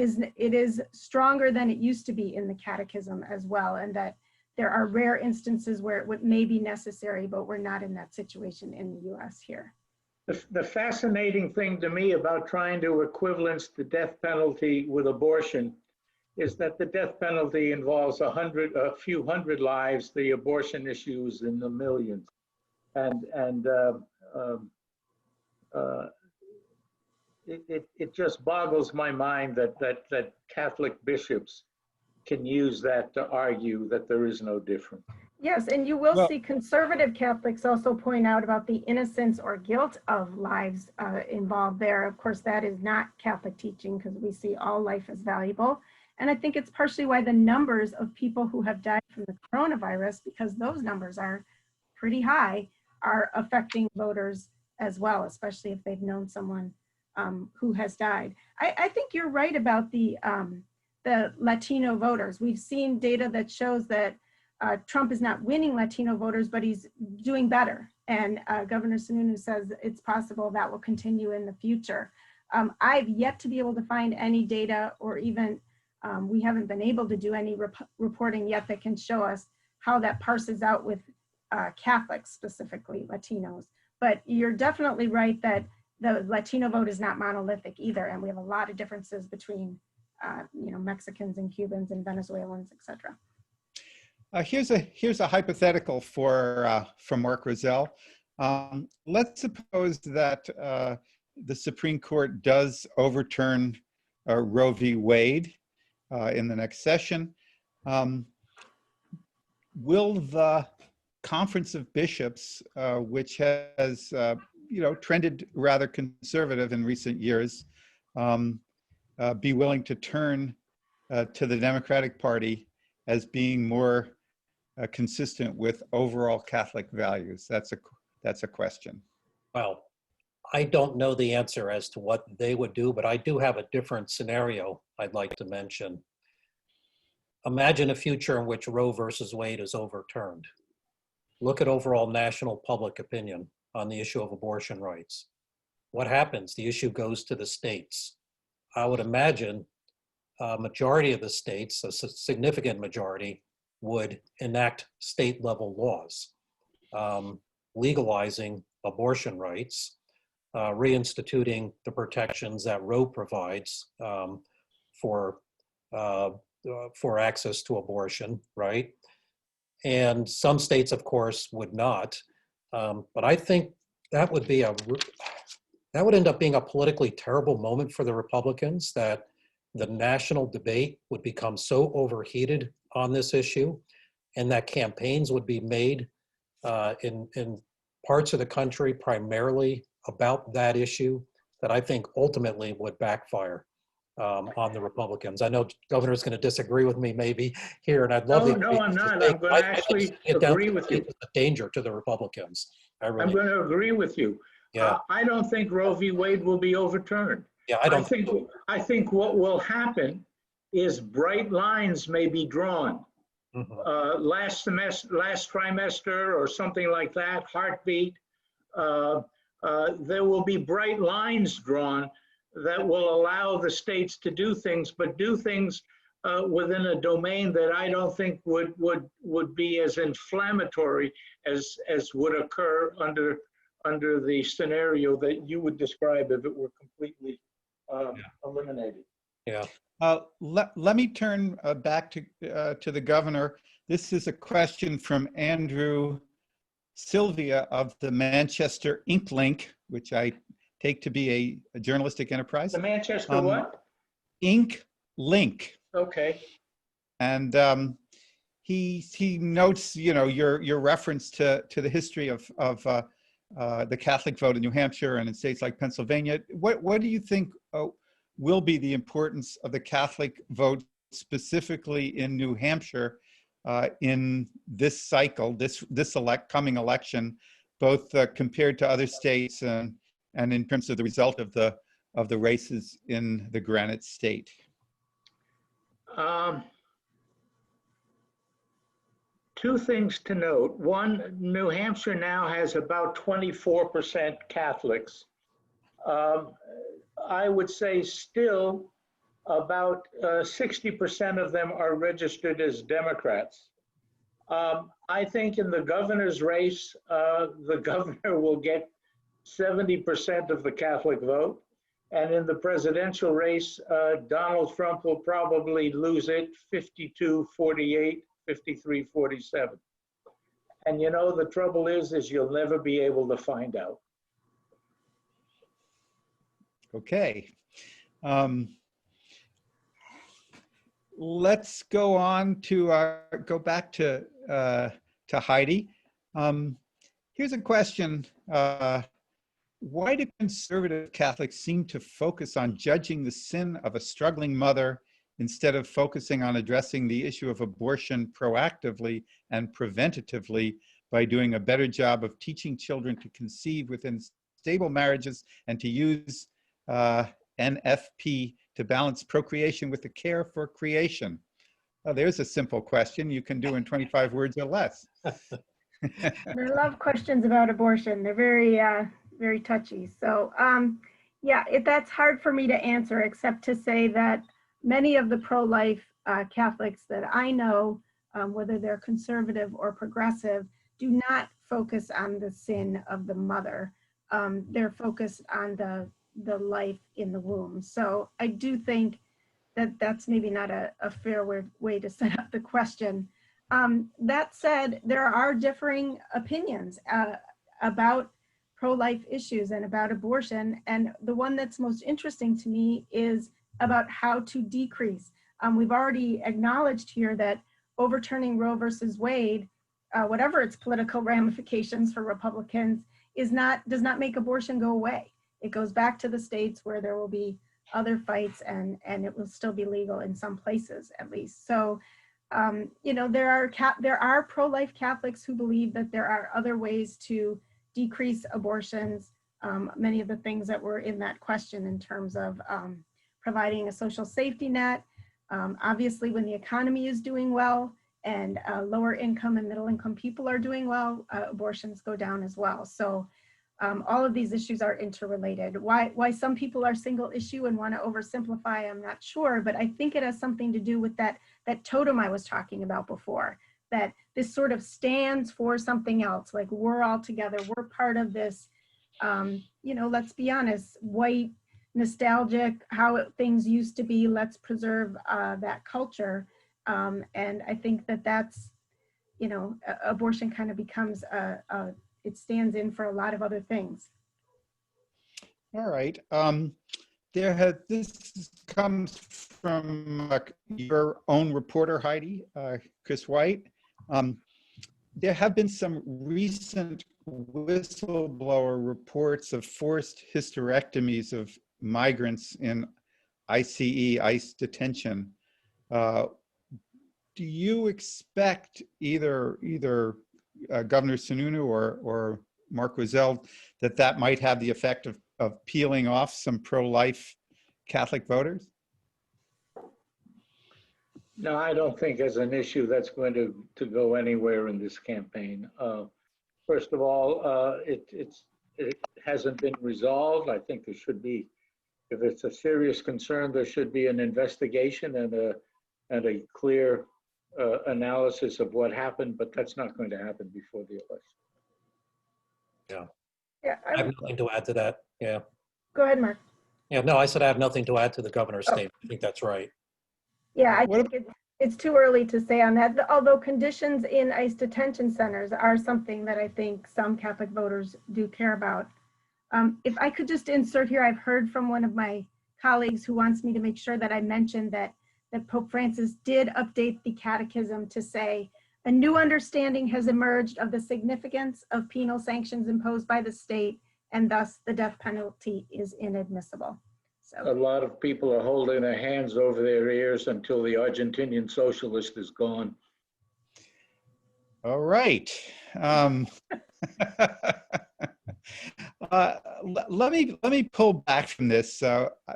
is stronger than it used to be in the catechism as well, and that there are rare instances where it may be necessary, but we're not in that situation in the US here. The fascinating thing to me about trying to equivalence the death penalty with abortion is that the death penalty involves a few hundred lives. The abortion issue is in the millions. It just boggles my mind that Catholic bishops can use that to argue that there is no difference. Yes, and you will see conservative Catholics also point out about the innocence or guilt of lives involved there. Of course, that is not Catholic teaching because we see all life as valuable. And I think it's partially why the numbers of people who have died from the coronavirus, because those numbers are pretty high, are affecting voters as well, especially if they've known someone who has died. I think you're right about the Latino voters. We've seen data that shows that Trump is not winning Latino voters, but he's doing better. And Governor Sununu says it's possible that will continue in the future. I've yet to be able to find any data, or even we haven't been able to do any reporting yet that can show us how that parses out with Catholics, specifically Latinos. But you're definitely right that the Latino vote is not monolithic either. And we have a lot of differences between Mexicans and Cubans and Venezuelans, et cetera. Here's a hypothetical from Mark Rozell. Let's suppose that the Supreme Court does overturn Roe v. Wade in the next session. Will the Conference of Bishops, which has trended rather conservative in recent years, be willing to turn to the Democratic Party as being more consistent with overall Catholic values? That's a question. Well, I don't know the answer as to what they would do, but I do have a different scenario I'd like to mention. Imagine a future in which Roe versus Wade is overturned. Look at overall national public opinion on the issue of abortion rights. What happens? The issue goes to the states. I would imagine a majority of the states, a significant majority, would enact state-level laws, legalizing abortion rights, reinstituting the protections that Roe provides for for access to abortion, right? And some states, of course, would not. But I think that would be that would end up being a politically terrible moment for the Republicans, that the national debate would become so overheated on this issue, and that campaigns would be made in parts of the country primarily about that issue, that I think ultimately would backfire on the Republicans. I know the governor's going to disagree with me maybe here, and I'd love No, the no, I'm not. I'm going to actually agree with you. a danger to the Republicans. I'm going to agree with you. Yeah. I don't think Roe v. Wade will be overturned. Yeah, I don't I think what will happen is bright lines may be drawn. Last trimester or something like that, heartbeat. There will be bright lines drawn that will allow the states to do things, but do things within a domain that I don't think would be as inflammatory as would occur under the scenario that you would describe if it were completely eliminated. Yeah. Let me turn back to the governor. This is a question from Andrew Sylvia of the Manchester Ink Link, which I take to be a journalistic enterprise. The Manchester what? Ink Link. Okay. And he notes, your reference to the history of the Catholic vote in New Hampshire and in states like Pennsylvania. What do you think will be the importance of the Catholic vote specifically in New Hampshire in this cycle, this coming election, both compared to other states and in terms of the result of the races in the Granite State? Two things to note. One, New Hampshire now has about 24% Catholics. I would say still about 60% of them are registered as Democrats. I think in the governor's race, the governor will get 70% of the Catholic vote. And in the presidential race, Donald Trump will probably lose it 52-48, 53-47. And the trouble is you'll never be able to find out. Okay. Let's go on to go back to Heidi. Here's a question. Why do conservative Catholics seem to focus on judging the sin of a struggling mother instead of focusing on addressing the issue of abortion proactively and preventatively by doing a better job of teaching children to conceive within stable marriages and to use NFP to balance procreation with the care for creation? Well, there's a simple question you can do in 25 words or less. I love questions about abortion. They're very touchy. So that's hard for me to answer, except to say that many of the pro-life Catholics that I know, whether they're conservative or progressive, do not focus on the sin of the mother. They're focused on the life in the womb. So I do think that that's maybe not a fair way to set up the question. That said, there are differing opinions about pro-life issues and about abortion. And the one that's most interesting to me is about how to decrease. We've already acknowledged here that overturning Roe versus Wade, whatever its political ramifications for Republicans, does not make abortion go away. It goes back to the states where there will be other fights and it will still be legal in some places at least. So, there are pro-life Catholics who believe that there are other ways to decrease abortions, many of the things that were in that question in terms of providing a social safety net. Obviously, when the economy is doing well and lower income and middle income people are doing well, abortions go down as well. So all of these issues are interrelated. Why some people are single issue and want to oversimplify, I'm not sure, but I think it has something to do with that totem I was talking about before, that this sort of stands for something else, like we're all together, we're part of this, let's be honest, white, nostalgic, how things used to be. Let's preserve that culture. And I think that that's, you know, abortion kind of becomes it stands in for a lot of other things. All right. This comes from your own reporter, Heidi, Chris White. There have been some recent whistleblower reports of forced hysterectomies of migrants in ICE detention. Do you expect either Governor Sununu or Mark Rozell that might have the effect of peeling off some pro-life Catholic voters? No, I don't think as an issue that's going to go anywhere in this campaign. First of all, it hasn't been resolved. I think there should be, if it's a serious concern, there should be an investigation and a clear analysis of what happened, but that's not going to happen before the election. Yeah, I have nothing to add to that. Yeah. go ahead, Mark. Yeah, no, I said I have nothing to add to the governor's statement. I think that's right. Yeah, I What think it's too early to say on that, although conditions in ICE detention centers are something that I think some Catholic voters do care about. If I could just insert here, I've heard from one of my colleagues who wants me to make sure that I mention that Pope Francis did update the catechism to say, a new understanding has emerged of the significance of penal sanctions imposed by the state, and thus the death penalty is inadmissible. A lot of people are holding their hands over their ears until the Argentinian socialist is gone. All right. Let me pull back from this.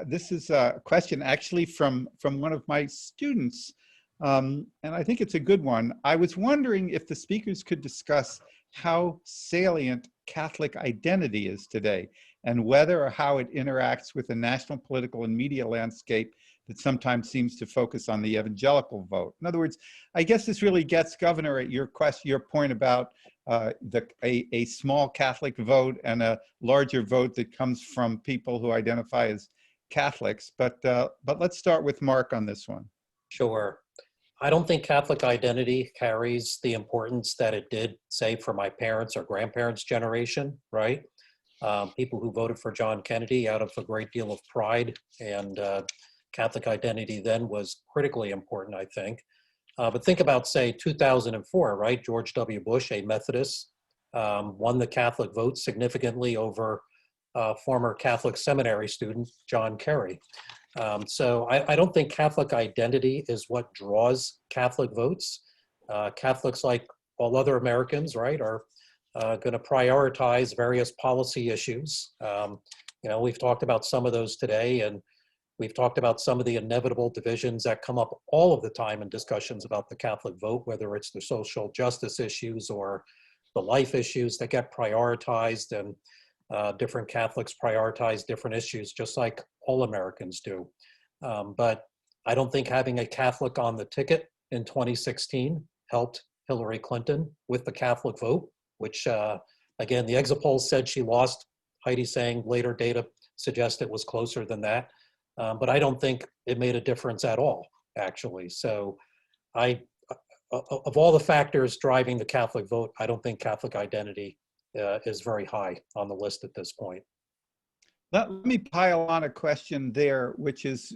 This is a question actually from one of my students, and I think it's a good one. I was wondering if the speakers could discuss how salient Catholic identity is today, and whether or how it interacts with the national political and media landscape that sometimes seems to focus on the evangelical vote. In other words, I guess this really gets, Governor, at your point about a small Catholic vote and a larger vote that comes from people who identify as Catholics. But let's start with Mark on this one. Sure. I don't think Catholic identity carries the importance that it did, say, for my parents' or grandparents' generation, right? People who voted for John Kennedy out of a great deal of pride, and Catholic identity then was critically important, I think. But think about, say, 2004, right? George W. Bush, a Methodist, won the Catholic vote significantly over former Catholic seminary student John Kerry. So I don't think Catholic identity is what draws Catholic votes. Catholics, like all other Americans, right, are going to prioritize various policy issues. You know, we've talked about some of those today, and we've talked about some of the inevitable divisions that come up all of the time in discussions about the Catholic vote, whether it's the social justice issues or the life issues that get prioritized, and different Catholics prioritize different issues, just like all Americans do. But I don't think having a Catholic on the ticket in 2016 helped Hillary Clinton with the Catholic vote, which, again, the exit polls said she lost. Heidi saying later data suggests it was closer than that. But I don't think it made a difference at all, actually. So of all the factors driving the Catholic vote, I don't think Catholic identity is very high on the list at this point. Let me pile on a question there, which is,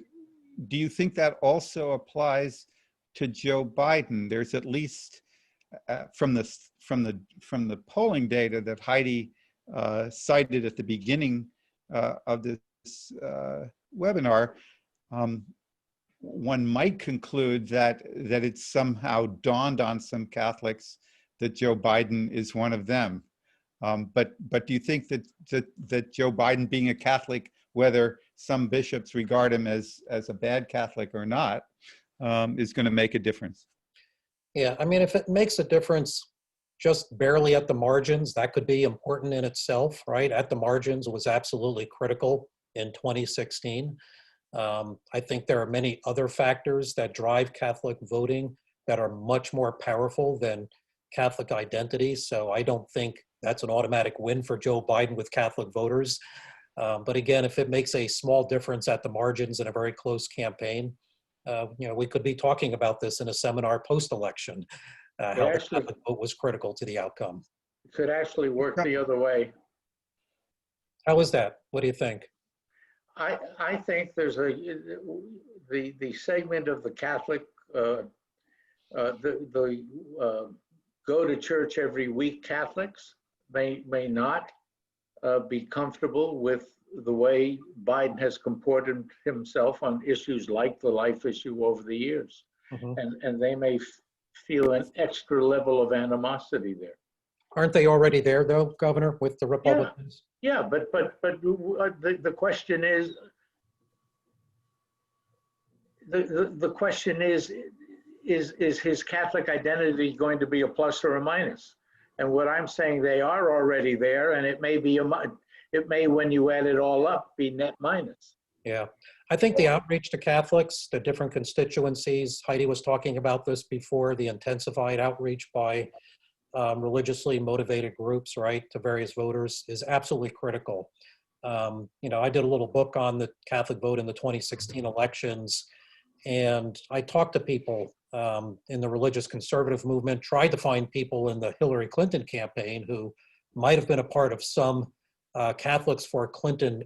do you think that also applies to Joe Biden? There's at least from the polling data that Heidi cited at the beginning of this webinar, one might conclude that it's somehow dawned on some Catholics that Joe Biden is one of them. But do you think that Joe Biden, being a Catholic, whether some bishops regard him as a bad Catholic or not, is going to make a difference? Yeah, I mean, if it makes a difference just barely at the margins, that could be important in itself, right? At the margins was absolutely critical in 2016. I think there are many other factors that drive Catholic voting that are much more powerful than Catholic identity. So I don't think that's an automatic win for Joe Biden with Catholic voters. But again, if it makes a small difference at the margins in a very close campaign, we could be talking about this in a seminar post-election, how the Catholic vote was critical to the outcome. It could actually work the other way. How is that? What do you think? I think there's the segment of the Catholic, go to church every week Catholics may not be comfortable with the way Biden has comported himself on issues like the life issue over the years. And they may feel an extra level of animosity there. Aren't they already there, though, Governor, with the Republicans? Yeah, but the question is, the question is his Catholic identity going to be a plus or a minus? And what I'm saying, they are already there, and it may, when you add it all up, be net minus. Yeah, I think the outreach to Catholics, the different constituencies, Heidi was talking about this before, the intensified outreach by religiously motivated groups, right, to various voters is absolutely critical. I did a little book on the Catholic vote in the 2016 elections, and I talked to people in the religious conservative movement, tried to find people in the Hillary Clinton campaign who might have been a part of some Catholics for Clinton,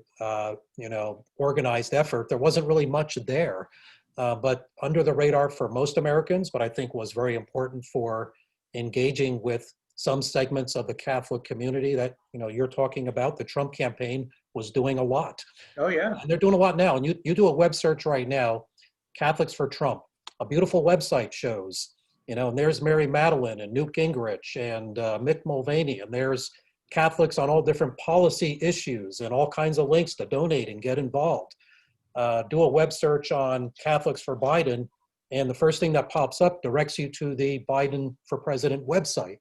organized effort. There wasn't really much there, but under the radar for most Americans, but I think was very important for engaging with some segments of the Catholic community that, you're talking about. The Trump campaign was doing a lot. Oh, yeah. And they're doing a lot now. And you do a web search right now, Catholics for Trump, a beautiful website shows, and there's Mary Madeline and Newt Gingrich and Mick Mulvaney, and there's Catholics on all different policy issues and all kinds of links to donate and get involved. Do a web search on Catholics for Biden, and the first thing that pops up directs you to the Biden for President website,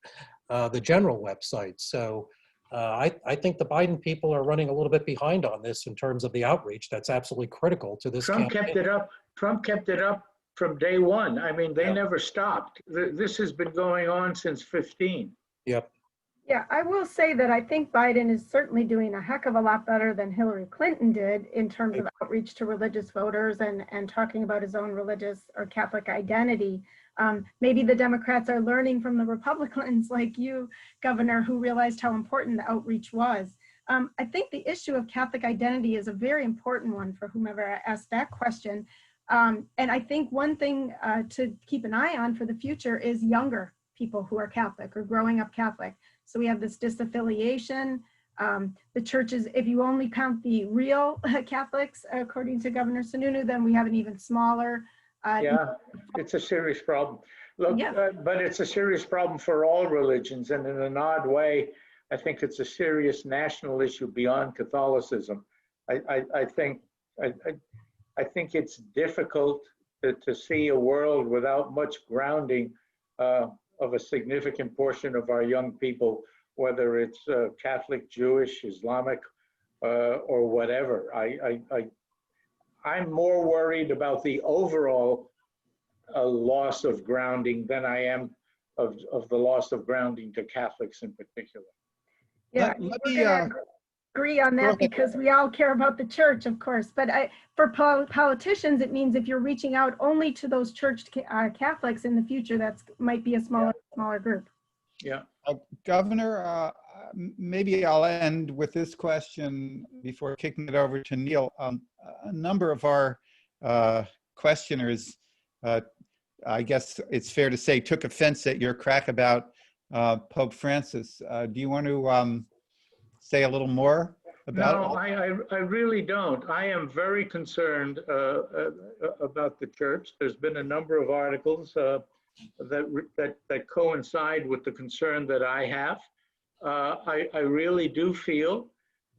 the general website. So I think the Biden people are running a little bit behind on this in terms of the outreach that's absolutely critical to this Trump campaign. kept it up. Trump kept it up from day one. I mean, they never stopped. This has been going on since 15. Yep. Yeah, I will say that I think Biden is certainly doing a heck of a lot better than Hillary Clinton did in terms of outreach to religious voters and talking about his own religious or Catholic identity. Maybe the Democrats are learning from the Republicans like you, Governor, who realized how important the outreach was. I think the issue of Catholic identity is a very important one for whomever asked that question. And I think one thing to keep an eye on for the future is younger people who are Catholic or growing up Catholic. So we have this disaffiliation. The churches, if you only count the real Catholics, according to Governor Sununu, then we have an even smaller. Yeah, it's a serious problem. Look, but it's a serious problem for all religions, and in an odd way, I think it's a serious national issue beyond Catholicism. I think it's difficult to see a world without much grounding of a significant portion of our young people, whether it's Catholic, Jewish, Islamic, or whatever. I'm more worried about the overall loss of grounding than I am of the loss of grounding to Catholics in particular. Yeah, Let we're me, gonna agree on that because we all care about the church, of course. But for politicians, it means if you're reaching out only to those church Catholics in the future, that's might be a smaller group. Yeah. Governor, maybe I'll end with this question before kicking it over to Neil. A number of our questioners, I guess it's fair to say, took offense at your crack about Pope Francis. Do you want to say a little more about it? No, I really don't. I am very concerned about the church. There's been a number of articles that coincide with the concern that I have. I really do feel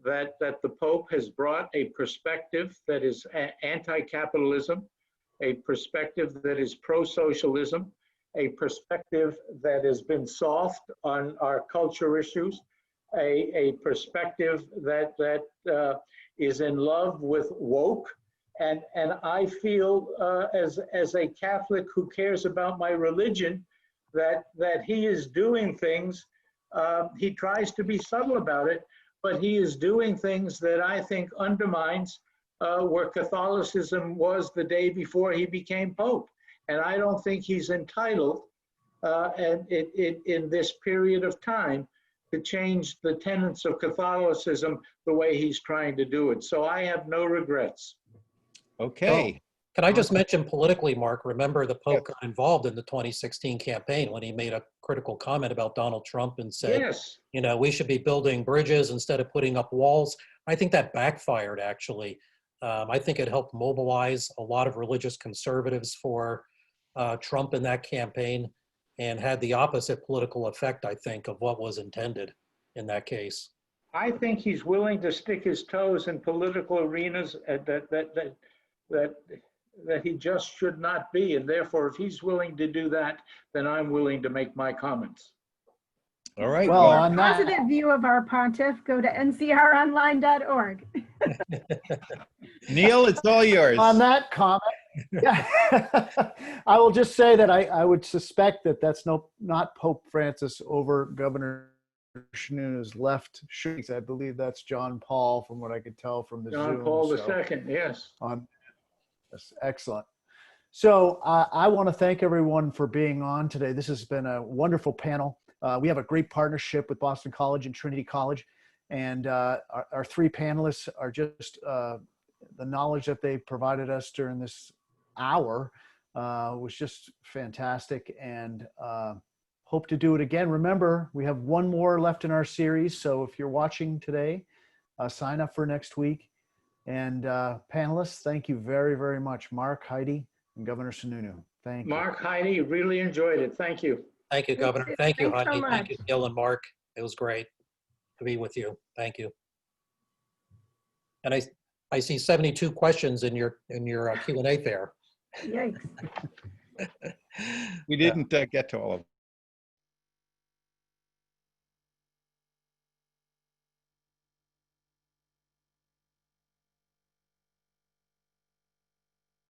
that the Pope has brought a perspective that is anti-capitalism, a perspective that is pro-socialism, a perspective that has been soft on our culture issues, a perspective that is in love with woke. And I feel as a Catholic who cares about my religion, that he is doing things. He tries to be subtle about it, but he is doing things that I think undermines where Catholicism was the day before he became Pope. And I don't think he's entitled in this period of time to change the tenets of Catholicism the way he's trying to do it. So I have no regrets. Okay. Can I just mention politically, Mark, remember the Pope got involved in the 2016 campaign when he made a critical comment about Donald Trump and said, Yes. you know, we should be building bridges instead of putting up walls. I think that backfired, actually. I think it helped mobilize a lot of religious conservatives for Trump in that campaign and had the opposite political effect, I think, of what was intended in that case. I think he's willing to stick his toes in political arenas that he just should not be. And therefore, if he's willing to do that, then I'm willing to make my comments. All right. Well, Well, on that, Positive view of our pontiff, go to ncronline.org. Neil, it's all yours. on that comment, I will just say that I would suspect that that's not Pope Francis over Governor Sununu's left shoes. I believe that's John Paul, from what I could tell from the John Zoom. Paul So, II, yes. that's excellent. So I want to thank everyone for being on today. This has been a wonderful panel. We have a great partnership with Boston College and Trinity College, and our three panelists are just the knowledge that they provided us during this hour was just fantastic, and hope to do it again. Remember, we have one more left in our series, so if you're watching today, sign up for next week. And panelists, thank you very, very much. Mark, Heidi, and Governor Sununu. Thank you. Mark, Heidi, really enjoyed it. Thank you. Thank you, Governor. Thank you, Thanks so Heidi. Thank you, much. Neil and Mark. It was great to be with you. Thank you. And I see 72 questions in your Q&A there. Yikes. We didn't get to all of them.